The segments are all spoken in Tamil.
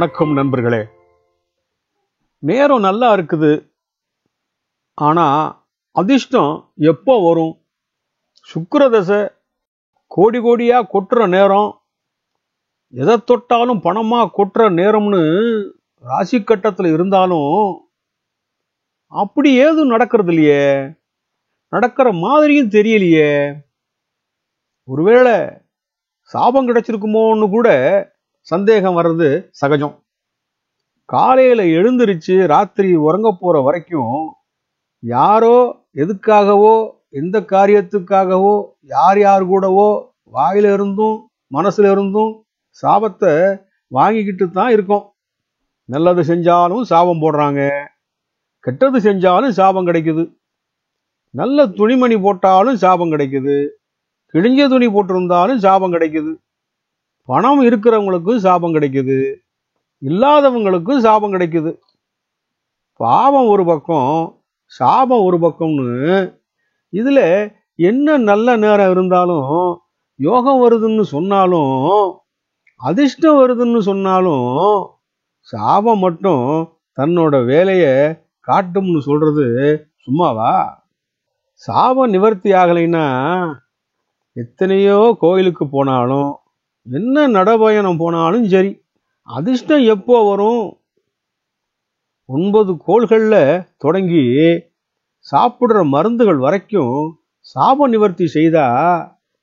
வணக்கம் நண்பர்களே. நேரம் நல்லா இருக்குது, ஆனா அதிர்ஷ்டம் எப்போ வரும்? சுக்கிரதசை கோடி கோடியா கொட்டுற நேரம், எதை தொட்டாலும் பணமா கொட்டுற நேரம்னு ராசி கட்டத்தில் இருந்தாலும் அப்படி ஏதும் நடக்கிறது இல்லையே, நடக்கிற மாதிரியும் தெரியலையே. ஒருவேளை சாபம் கிடைச்சிருக்குமோன்னு கூட சந்தேகம் வர்றது சகஜம். காலையில எழுந்திருச்சு ராத்திரி உறங்க போற வரைக்கும் யாரோ எதுக்காகவோ எந்த காரியத்துக்காகவோ யார் யார் கூடவோ வாயில இருந்தும் மனசுல இருந்தும் சாபத்தை வாங்கிக்கிட்டு தான் இருக்கோம். நல்லது செஞ்சாலும் சாபம் போடுறாங்க, கெட்டது செஞ்சாலும் சாபம் கிடைக்குது. நல்ல துணிமணி போட்டாலும் சாபம் கிடைக்குது, கிழிஞ்ச துணி போட்டிருந்தாலும் சாபம் கிடைக்குது. பணம் இருக்கிறவங்களுக்கும் சாபம் கிடைக்குது, இல்லாதவங்களுக்கும் சாபம் கிடைக்குது. பாவம் ஒரு பக்கம், சாபம் ஒரு பக்கம்னு இதுல என்ன நல்ல நேரம் இருந்தாலும், யோகம் வருதுன்னு சொன்னாலும், அதிர்ஷ்டம் வருதுன்னு சொன்னாலும், சாபம் மட்டும் தன்னோட வேலைய காட்டும்னு சொல்றது சும்மாவா? சாபம் நிவர்த்தி ஆகலைன்னா எத்தனையோ கோயிலுக்கு போனாலும் என்ன நடபயணம் போனாலும் சரி, அதிர்ஷ்டம் எப்போ வரும்? 9 கோள்கள்ல தொடங்கி சாப்பிடுற மருந்துகள் வரைக்கும் சாப நிவர்த்தி செய்தா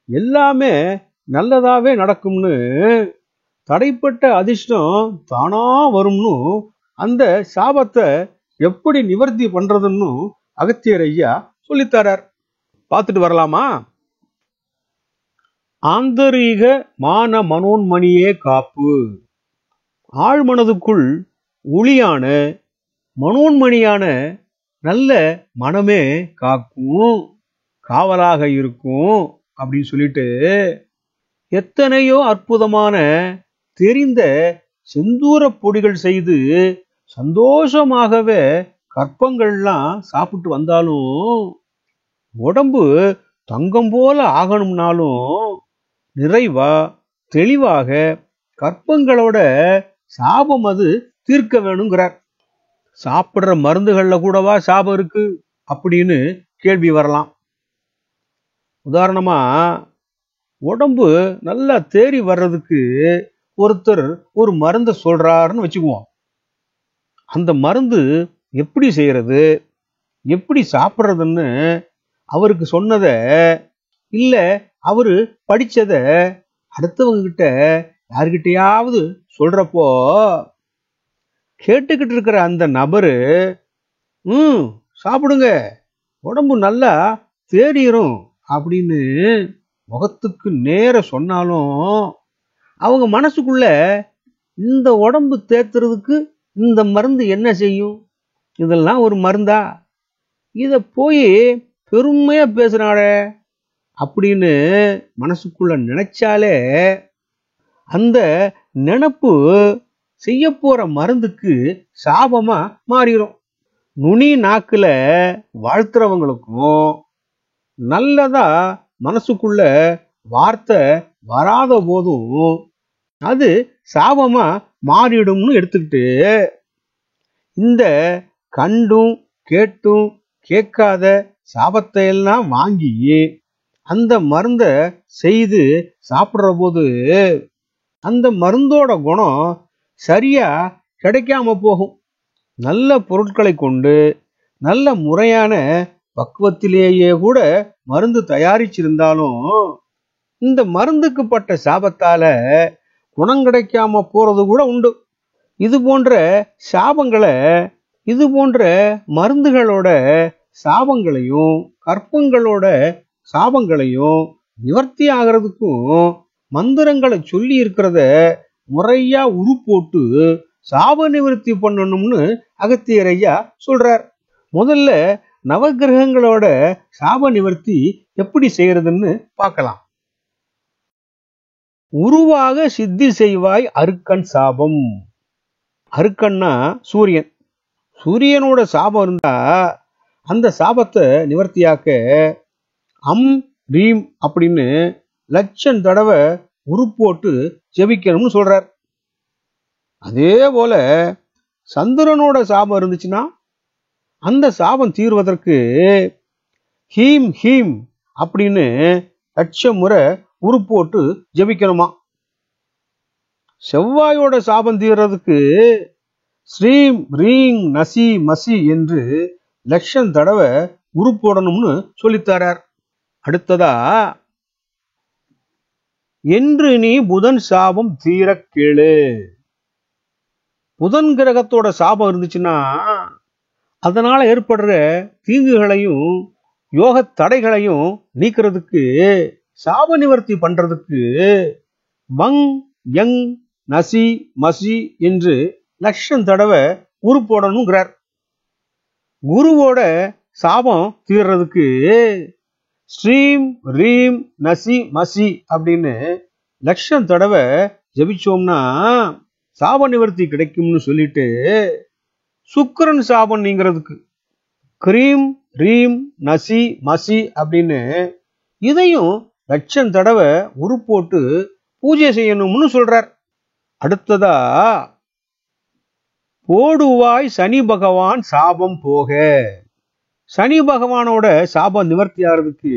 எல்லாமே நல்லதாவே நடக்கும்னு, தடைப்பட்ட அதிர்ஷ்டம் தானா வரும்னு, அந்த சாபத்தை எப்படி நிவர்த்தி பண்றதுன்னு அகத்தியர் ஐயா சொல்லித்தரார். பார்த்துட்டு வரலாமா? ஆந்தரீக மான மனோன்மணியே காப்பு. ஆழ்மனதுக்குள் ஒளியான மனோன்மணியான நல்ல மனமே காக்கும், காவலாக இருக்கும் அப்படின்னு சொல்லிட்டு எத்தனையோ அற்புதமான தெரிந்த செந்தூர பொடிகள் செய்து சந்தோஷமாகவே கற்பங்கள்லாம் சாப்பிட்டு வந்தாலும், உடம்பு தங்கம் போல ஆகணும்னாலும் நிறைவா தெளிவாக கற்பங்களோட சாபம் அது தீர்க்க வேணுங்கிறார். சாப்பிடுற மருந்துகள்ல கூடவா சாபம் இருக்கு அப்படின்னு கேள்வி வரலாம். உதாரணமா, உடம்பு நல்லா தேறி வர்றதுக்கு ஒருத்தர் ஒரு மருந்தை சொல்றாருன்னு வச்சுக்குவோம். அந்த மருந்து எப்படி செய்யறது, எப்படி சாப்பிட்றதுன்னு அவருக்கு சொன்னத இல்ல அவரு படிச்சத அடுத்தவங்க கிட்ட யாருகிட்டயாவது சொல்றப்போ கேட்டுக்கிட்டு இருக்கிற அந்த நபரு சாப்பிடுங்க உடம்பு நல்லா தேறிடும் அப்படின்னு முகத்துக்கு நேர சொன்னாலும், அவங்க மனசுக்குள்ள இந்த உடம்பு தேத்துறதுக்கு இந்த மருந்து என்ன செய்யும், இதெல்லாம் ஒரு மருந்தா, இத போய் பெருமையா பேசுறாளே அப்படின்னு மனசுக்குள்ள நினைச்சாலே அந்த நினைப்பு செய்ய போற மருந்துக்கு சாபமா மாறிடும். நுனி நாக்குல வாழ்த்துறவங்களுக்கும் நல்லதா மனசுக்குள்ள வார்த்தை வராத போதும் அது சாபமா மாறிடும்னு எடுத்துக்கிட்டு, இந்த கண்டும் கேட்டும் கேட்காத சாபத்தை எல்லாம் வாங்கி அந்த மருந்த செய்து சாப்பிடுற போது அந்த மருந்தோட குணம் சரியா கிடைக்காம போகும். நல்ல பொருட்களை கொண்டு நல்ல முறையான பக்குவத்திலேயே கூட மருந்து தயாரிச்சிருந்தாலும் இந்த மருந்துக்கு பட்ட சாபத்தால குணம் கிடைக்காம போறது கூட உண்டு. இது போன்ற சாபங்களை, இது போன்ற மருந்துகளோட சாபங்களையும் கற்பங்களோட சாபங்களையும் நிவர்த்தி ஆகிறதுக்கும் மந்திரங்களை சொல்லி இருக்கிறத முறையா உருப்போட்டு சாப நிவர்த்தி பண்ணணும்னு அகத்தியர் ஐயா சொல்றார். முதல்ல நவகிரகங்களோட சாப நிவர்த்தி எப்படி செய்யறதுன்னு பார்க்கலாம். உருவாக சித்தி செய்வாய் அருக்கன் சாபம். அருக்கன்னா சூரியன். சூரியனோட சாபம் இருந்தா அந்த சாபத்தை நிவர்த்தியாக்க அம் ரீம் அப்படின்னு லட்சம் தடவை உருப்போட்டு ஜெபிக்கணும்னு சொல்றார். அதே போல சந்திரனோட சாபம் இருந்துச்சுன்னா அந்த சாபம் தீர்வதற்கு ஹீம் ஹீம் அப்படின்னு லட்சம் முறை உருப்போட்டு ஜபிக்கணுமா. செவ்வாயோட சாபம் தீர்றதுக்கு ஸ்ரீம் ரீங் நசி மசி என்று லட்சம் தடவை உருப்போடணும்னு சொல்லித்தரார். அடுத்ததா, என்று நீ புதன் சாபம் தீர கேளு. புதன் கிரகத்தோட சாபம் இருந்துச்சுன்னா அதனால ஏற்படுற தீங்குகளையும் யோக தடைகளையும் நீக்கிறதுக்கு, சாப நிவர்த்தி பண்றதுக்கு மங் யங் நசி மசி என்று லட்சம் தடவை உருப்போடணுங்கிறார். குருவோட சாபம் தீர்றதுக்கு ஸ்ரீம் ரீம் நசி மசி அப்படின்னு லட்சம் தடவை ஜபிச்சோம்னா சாப நிவர்த்தி கிடைக்கும்னு சொல்லிட்டு, சுக்கிரன் சாபம் நீங்கிறதுக்கு கிரீம் ரீம் நசி மசி அப்படின்னு இதையும் லட்சம் தடவை உருப்போட்டு பூஜை செய்யணும்னு சொல்றார். அடுத்ததா, போடுவாய் சனி பகவான் சாபம் போக. சனி பகவானோட சாபம் நிவர்த்தி ஆகிறதுக்கு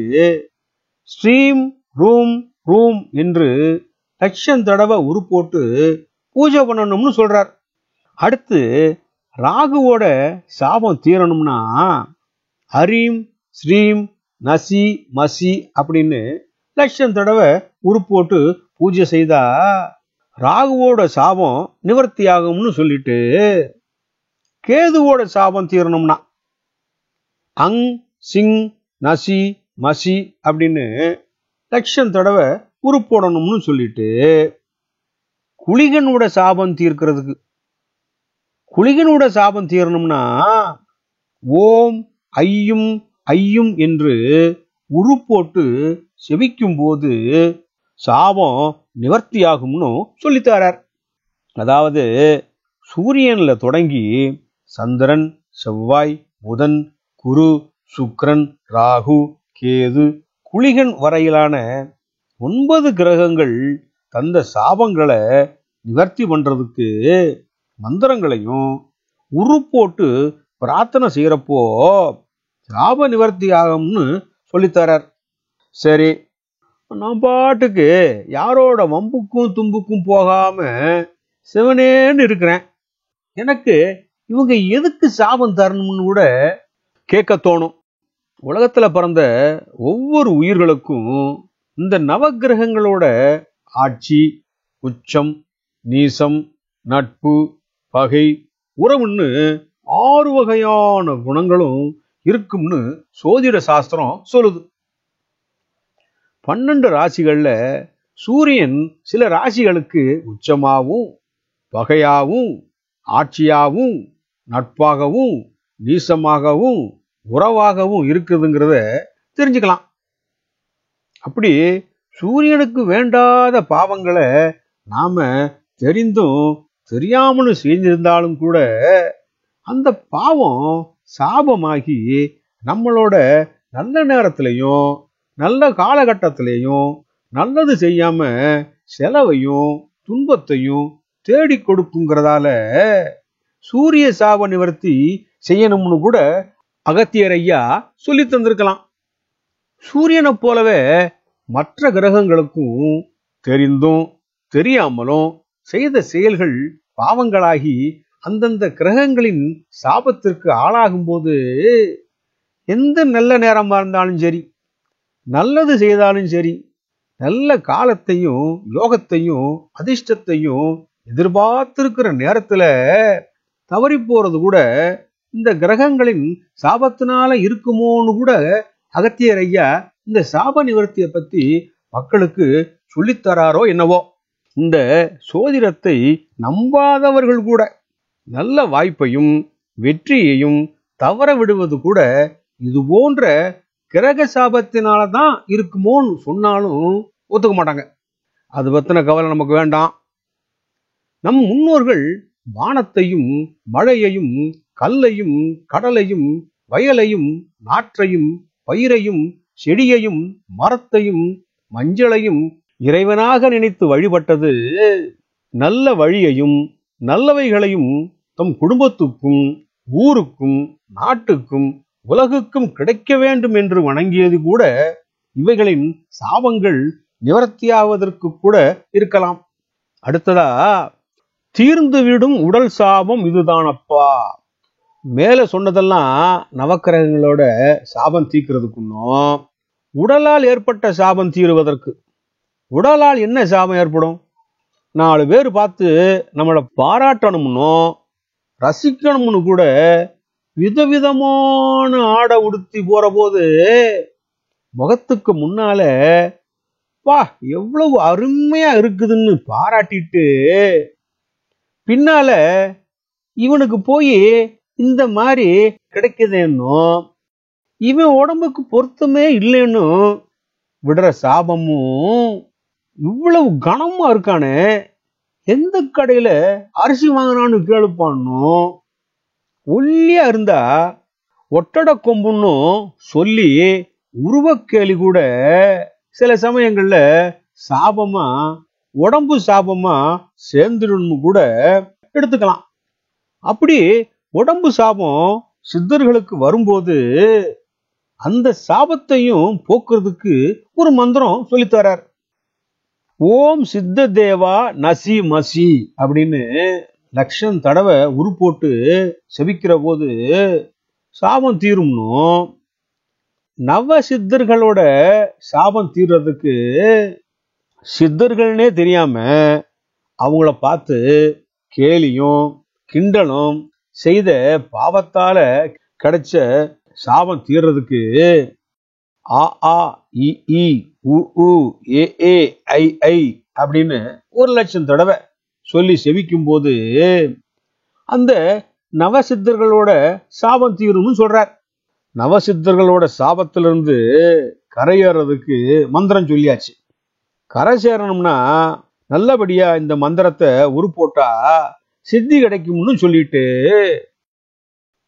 ஸ்ரீம் ரூம் ரூம் என்று லட்சம் தடவை உருப்போட்டு பூஜை பண்ணணும்னு சொல்றார். அடுத்து, ராகுவோட சாபம் தீரணும்னா ஹரீம் ஸ்ரீம் நசி மசி அப்படின்னு லட்சம் தடவை உருப்போட்டு பூஜை செய்தா ராகுவோட சாபம் நிவர்த்தி ஆகும்னு சொல்லிட்டு, கேதுவோட சாபம் தீரணும்னா அங் சிங் நசி மசி அப்படின்னு லட்சம் தடவை உருப்போடணும்னு சொல்லிட்டு, குளிகனோட சாபம் தீர்க்கிறதுக்கு, குளிகனோட சாபம் தீரணும்னா ஓம் ஐயும் ஐயும் என்று உருப்போட்டு செவிக்கும் போது சாபம் நிவர்த்தியாகும்னு சொல்லித்தாரார். அதாவது சூரியன்ல தொடங்கி சந்திரன், செவ்வாய், புதன், குரு, சுக்கிரன், ராகு, கேது, குளிகன் வரையிலான 9 கிரகங்கள் தந்த சாபங்களை நிவர்த்தி பண்றதுக்கு மந்திரங்களையும் உருப்போட்டு பிரார்த்தனை செய்யறப்போ சாப நிவர்த்தி ஆகும்னு சொல்லித்தரார். சரி, நான் பாட்டுக்கு யாரோட வம்புக்கும் தும்புக்கும் போகாம சிவனேன்னு இருக்கிறேன். எனக்கு இவங்க எதுக்கு சாபம் தரணும்னு கூட கேட்க தோணும். உலகத்துல பிறந்த ஒவ்வொரு உயிர்களுக்கும் இந்த நவக்கிரகங்களோட ஆட்சி, உச்சம், நீசம், நட்பு, பகை, உறவுன்னு 6 வகையான குணங்களும் இருக்கும்னு சோதிட சாஸ்திரம் சொல்லுது. 12 ராசிகள்ல சூரியன் சில ராசிகளுக்கு உச்சமாகவும், பகையாகவும், ஆட்சியாகவும், நட்பாகவும், நீசமாகவும், உறவாகவும் இருக்குதுங்கிறத தெரிஞ்சுக்கலாம். அப்படி சூரியனுக்கு வேண்டாத பாவங்களை நாம தெரிந்தும் தெரியாமலும் செய்திருந்தாலும் கூட அந்த பாவம் சாபமாகி நம்மளோட நல்ல நேரத்திலையும் நல்ல காலகட்டத்திலையும் நல்லது செய்யாம செலவையும் துன்பத்தையும் தேடி கொடுக்குங்கிறதால சூரிய சாப நிவர்த்தி செய்யணும்னு கூட அகத்தியர் ஐயா சொல்லி தந்திருக்கலாம். சூரியனை போலவே மற்ற கிரகங்களுக்கும் தெரிந்தும் தெரியாமலும் செய்த செயல்கள் பாவங்களாகி அந்தந்த கிரகங்களின் சாபத்திற்கு ஆளாகும் போது எந்த நல்ல நேரமா இருந்தாலும் சரி, நல்லது செய்தாலும் சரி, நல்ல காலத்தையும் யோகத்தையும் அதிர்ஷ்டத்தையும் எதிர்பார்த்திருக்கிற நேரத்துல தவறி போறது கூட இந்த கிரகங்களின் சாபத்தினால இருக்குமோன்னு கூட அகத்தியர் ஐயா இந்த சாப நிவர்த்தியை பத்தி மக்களுக்கு சொல்லித்தராரோ என்னவோ. இந்த சோதிடத்தை நம்பாதவர்கள் கூட நல்ல வாய்ப்பையும் வெற்றியையும் தவற விடுவது கூட இது போன்ற கிரக சாபத்தினாலதான் இருக்குமோன்னு சொன்னாலும் ஒத்துக்க மாட்டாங்க. அது பத்தின கவலை நமக்கு வேண்டாம். நம் முன்னோர்கள் வானத்தையும் மழையையும் கல்லையும் கடலையும் வயலையும் நாற்றையும் பயிரையும் செடியையும் மரத்தையும் மஞ்சளையும் இறைவனாக நினைத்து வழிபட்டது நல்ல வழியையும் நல்லவைகளையும் தம் குடும்பத்துக்கும் ஊருக்கும் நாட்டுக்கும் உலகுக்கும் கிடைக்க வேண்டும் என்று வணங்கியது கூட இவைகளின் சாபங்கள் நிவர்த்தியாவதற்கு கூட இருக்கலாம். அடுத்ததா, தீர்ந்துவிடும் உடல் சாபம் இதுதானப்பா. மேல சொன்னதெல்லாம் நவக்கிரகங்களோட சாபம் தீர்க்கிறதுக்குன்னும், உடலால் ஏற்பட்ட சாபம் தீருவதற்கு. உடலால் என்ன சாபம் ஏற்படும்? 4 பேர் பார்த்து நம்மளை பாராட்டணும்னோ ரசிக்கணும்னு கூட விதவிதமான ஆடை உடுத்தி போற போது முகத்துக்கு முன்னால வா எவ்வளவு அருமையா இருக்குதுன்னு பாராட்டிட்டு பின்னால இவனுக்கு போய் இந்த மாதிரி கிடைக்குதேன்னும் இவன் உடம்புக்கு பொருத்தமே இல்லைன்னு விடுற சாபமும் இவ்வளவு கனமா இருக்கானே, எந்த கடையில அரிசி வாங்கினான்னு கேளுப்பான்னு, ஒல்லியா இருந்தா ஒட்டட கொம்புன்னு சொல்லி உருவக்கேலி கூட சில சமயங்கள்ல சாபமா உடம்பு சாபமா சேர்ந்துடும் கூட எடுத்துக்கலாம். அப்படி உடம்பு சாபம் சித்தர்களுக்கு வரும்போது அந்த சாபத்தையும் போக்குறதுக்கு ஒரு மந்திரம் சொல்லித்தரார். ஓம் சித்த தேவா நசி மசி அப்படின்னு லட்சம் தடவை உரு போட்டு செபிக்கிற போது சாபம் தீரும்னும், நவ சித்தர்களோட சாபம் தீர்றதுக்கு சித்தர்கள்னே தெரியாம அவங்கள பார்த்து கேலியும் கிண்டலும் செய்த பாவத்தால கிடைச்ச சாபம் தீர்றதுக்கு ஆ ஆ இ இ உ உ ஏ ஏ ஐ ஐ அப்படின்னு 1,00,000 தடவை சொல்லி செவிக்கும் போது அந்த நவசித்தர்களோட சாபம் தீரும்னு சொல்றார். நவசித்தர்களோட சாபத்திலிருந்து கரையேறதுக்கு மந்திரம் சொல்லியாச்சு. கரை சேரணும்னா நல்லபடியா இந்த மந்திரத்தை உரு போட்டா சித்தி கிடைக்கும்னு சொல்லிட்டு,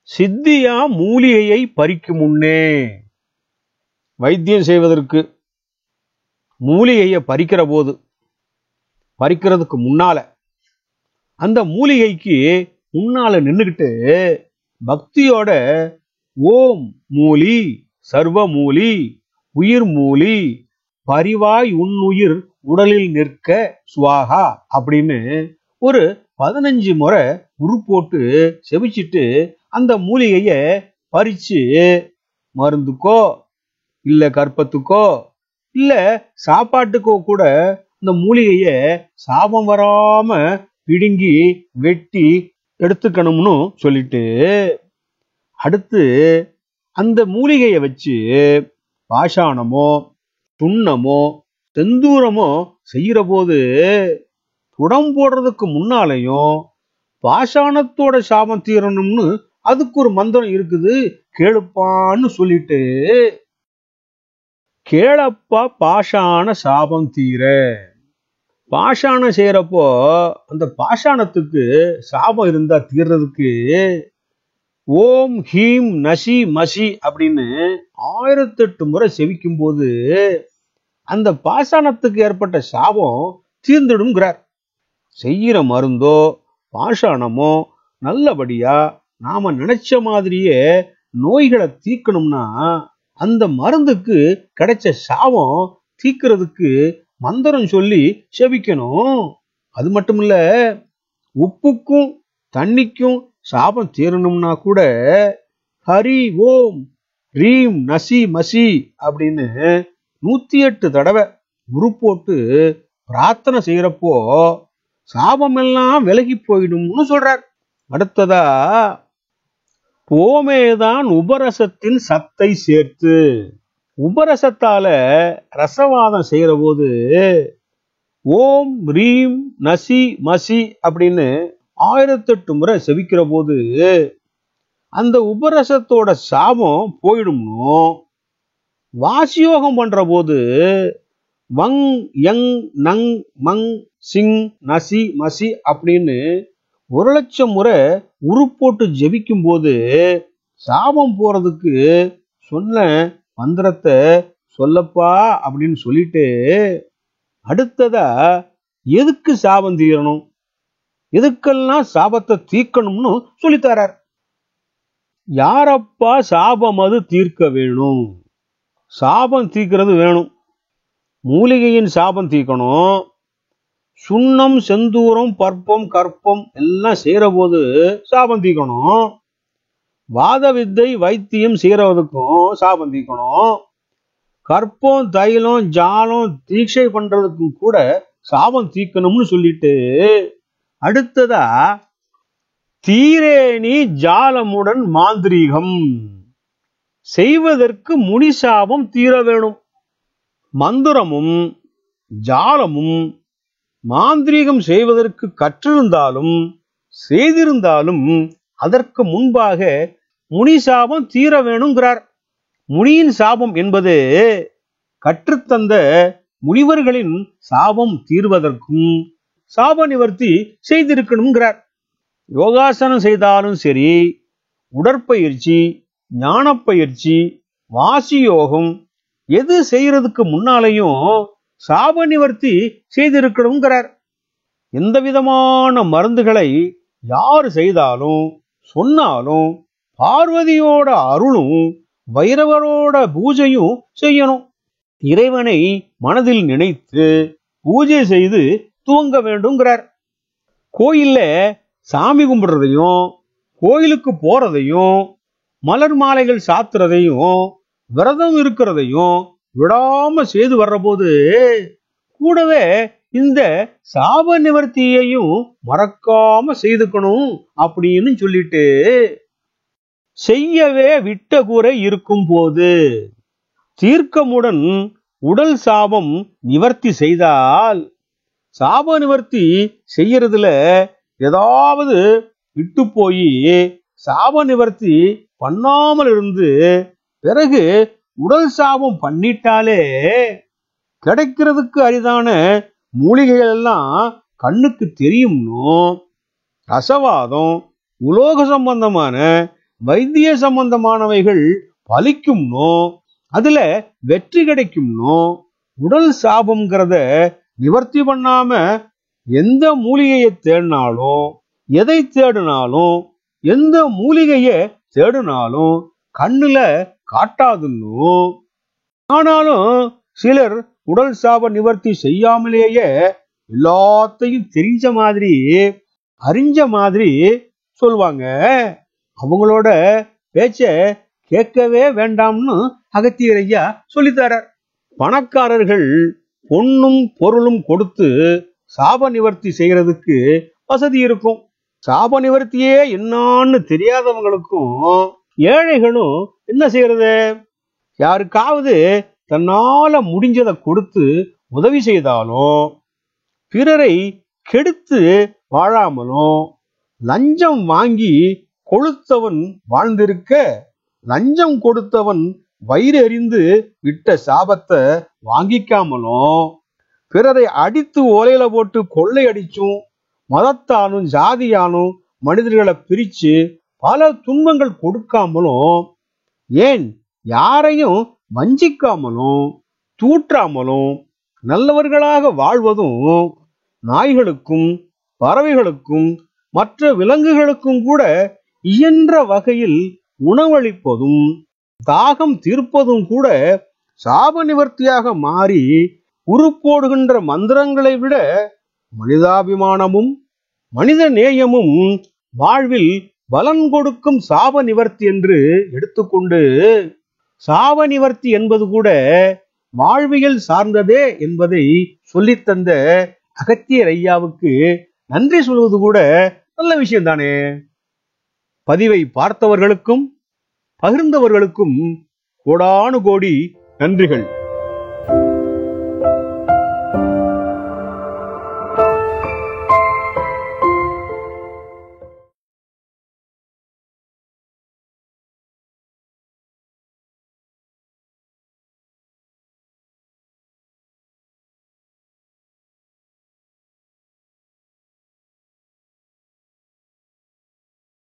சித்தியா மூலிகையை பறிக்கும் முன்னே, வைத்தியம் செய்வதற்கு மூலிகையை பறிக்கிற போது பறிக்கிறதுக்கு முன்னால அந்த மூலிகைக்கு முன்னால நின்னுகிட்டு பக்தியோட ஓம் மூலி சர்வ மூலி உயிர் மூலி பரிவாய் உன்னுயிர் உடலில் நிற்க சுவாகா அப்படின்னு ஒரு 15 முறை உரு போட்டு செபிச்சிட்டு அந்த மூலிகைய பறிச்சு மருந்துக்கோ இல்ல கற்பத்துக்கோ இல்ல சாப்பாட்டுக்கோ கூட இந்த மூலிகைய சாபம் வராம பிடுங்கி வெட்டி எடுத்துக்கணும்னு சொல்லிட்டு, அடுத்து அந்த மூலிகையை வச்சு பாஷாணமோ சுண்ணமோ செந்தூரமோ செய்யற போது புடம் போடுறதுக்கு முன்னாலையும் பாஷாணத்தோட சாபம் தீரணும்னு அதுக்கு ஒரு மந்திரம் இருக்குது, கேளுப்பான்னு சொல்லிட்டு, கேளப்பா பாஷாண சாபம் தீர. பாஷாணம் செய்யறப்போ அந்த பாஷாணத்துக்கு சாபம் இருந்தா தீர்றதுக்கு ஓம் ஹீம் நசி மசி அப்படின்னு 1008 முறை செவிக்கும் போது அந்த பாஷாணத்துக்கு ஏற்பட்ட சாபம் தீர்ந்துடுங்கிறார். செய்யற மருந்தோ பாஷாணமோ நல்லபடியா நாம நினைச்ச மாதிரியே நோய்களை தீர்க்கணும்னா அந்த மருந்துக்கு கிடைச்ச சாபம் தீர்க்கிறதுக்கு மந்திரம் சொல்லி செபிக்கணும். அது மட்டும் இல்ல, உப்புக்கும் தண்ணிக்கும் சாபம் தீரணும்னா கூட ஹரி ஓம் ரீம் நசி மசி அப்படின்னு 108 தடவை உரு போட்டு பிரார்த்தனை செய்யறப்போ சாபம் எல்லாம் விலகி போயிடும்னு சொல்றார். அடுத்ததா, போமேதான் உபரசத்தின் சத்தை சேர்த்து. உபரசத்தால ரசவாதம் செய்யற போது ஓம் ரீம் நசி மசி அப்படின்னு 1008 முறை செவிக்கிற போது அந்த உபரசத்தோட சாபம் போயிடும்னு, வாசியோகம் பண்ற போது வங் யங் நங் மங் சிங் நசி மசி அப்படின்னு 1,00,000 முறை உரு போட்டு ஜெபிக்கும் போது சாபம் போறதுக்கு சொன்ன மந்திரத்தை சொல்லப்பா அப்படின்னு சொல்லிட்டு, அடுத்ததா எதுக்கு சாபம் தீரணும்? இதுக்கெல்லாம் சாபத்தை தீர்க்கணும்னு சொல்லித்தரார். யாரப்பா சாபம் அது தீர்க்க வேணும்? சாபம் தீர்க்கிறது வேணும். மூலிகையின் சாபம் தீர்க்கணும். சுண்ணம், செந்தூரம், பற்பம், கற்பம் எல்லாம் செய்யற போது சாபம் தீர்க்கணும். வாத வித்தை வைத்தியம் செய்யறதுக்கும் சாபம் தீர்க்கணும். கற்பம், தைலம், ஜாலம் தீட்சை பண்றதுக்கும் கூட சாபம் தீர்க்கணும்னு சொல்லிட்டு அடுத்ததா தீரேணி ஜாலமுடன் மாந்திரீகம் செய்வதற்கு முனி சாபம் தீர வேணும். மந்திரமும் ஜாலமும் மாந்திரீகம் செய்வதற்கு கற்றிருந்தாலும் செய்திருந்தாலும் அதற்கு முன்பாக முனி சாபம் தீர வேணுங்கிறார். முனியின் சாபம் என்பது கற்றுத்தந்த முனிவர்களின் சாபம் தீர்வதற்கும் சாப நிவர்த்தி செய்திருக்கணுங்கிறார். யோகாசனம் செய்தாலும் சரி, உடற்பயிற்சி, ஞானப்பயிற்சி, வாசி யோகம் எது செய்யறதுக்கு முன்னாலையும் சாப நிவர்த்தி செய்திருக்கணுங்கிறார். எந்த விதமான மருந்துகளை யார் செய்தாலும் சொன்னாலும் பார்வதியோட அருளும் வைரவரோட பூஜையும் செய்யணும். இறைவனை மனதில் நினைத்து பூஜை செய்து துவங்க வேண்டும்ங்கிறார். கோயில்ல சாமி கும்பிடுறதையும் கோயிலுக்கு போறதையும் மலர் மாலைகள் சாத்துறதையும் விரதம் இருக்கிறதையும் விடாம செய்து வர்ற போது கூடவே இந்த சாப நிவர்த்தியையும் மறக்காம செய்துக்கணும் அப்படின்னு சொல்லிட்டு செய்யவே விட்ட குறை இருக்கும் போது தீர்க்கமுடன் உடல் சாபம் நிவர்த்தி செய்தால் சாப நிவர்த்தி செய்யறதுல ஏதாவது விட்டு போய் சாப நிவர்த்தி பண்ணாமல் இருந்து பிறகு உடல் சாபம் பண்ணிட்டாலே கிடைக்கிறதுக்கு அரிதான மூலிகைகள் எல்லாம் கண்ணுக்கு தெரியும்னோ, ரசவாதம், உலோக சம்பந்தமான வைத்திய சம்பந்தமானவைகள் பலிக்கும்னோ, அதுல வெற்றி கிடைக்கும்னோ, உடல் சாபம்ங்கிறத நிவர்த்தி பண்ணாம எந்த மூலிகையை தேடினாலும் எதை தேடினாலும் எந்த மூலிகையை தேடினாலும் கண்ணுல காட்டாதுன்னு. ஆனாலும் சிலர் உடல் சாப நிவர்த்தி செய்யாமலேயே எல்லாத்தையும் தெரிஞ்ச மாதிரி அறிஞ்ச மாதிரி சொல்லுவாங்க. அவங்களோட பேச்ச கேட்கவே வேண்டாம்னு அகத்தியர் ஐயா சொல்லித்தரார். பணக்காரர்கள் பொன்னும் பொருளும் கொடுத்து சாப நிவர்த்தி செய்யறதுக்கு வசதி இருக்கும். சாப நிவர்த்தியே என்னான்னு தெரியாதவங்களுக்கும் ஏழைகளும் என்ன செய்யறது? யாருக்காவது தன்னால முடிஞ்சதை கொடுத்து உதவி செய்தாலும் பிறரை கெடுத்து வாழாமலும் லஞ்சம் வாங்கி கொளுத்தவன் வாழ்ந்திருக்க லஞ்சம் கொடுத்தவன் வயிறு எறிந்து விட்ட சாபத்தை வாங்கிக்காமலும் பிறரை அடித்து ஓலையில போட்டு கொள்ளை அடிச்சும் மதத்தாலும் ஜாதியாலும் மனிதர்களை பிரிச்சு பல துன்பங்கள் கொடுக்காமலும் ஏன் யாரையும் வஞ்சிக்காமலும் தூற்றாமலும் நல்லவர்களாக வாழ்வதும் நாய்களுக்கும் பறவைகளுக்கும் மற்ற விலங்குகளுக்கும் கூட இயன்ற வகையில் உணவளிப்பதும் தாகம் தீர்ப்பதும் கூட சாப நிவர்த்தியாக மாறி உருப்போடுகின்ற மந்திரங்களை விட மனிதாபிமானமும் மனித நேயமும் வாழ்வில் பலன் கொடுக்கும் சாப நிவர்த்தி என்று எடுத்துக்கொண்டு சாப நிவர்த்தி என்பது கூட வாழ்வியல் சார்ந்ததே என்பதை சொல்லித்தந்த அகத்தியர் ஐயாவுக்கு நன்றி சொல்வது கூட நல்ல விஷயம் தானே. பதிவை பார்த்தவர்களுக்கும் பகிர்ந்தவர்களுக்கும் கோடானு கோடி நன்றிகள்.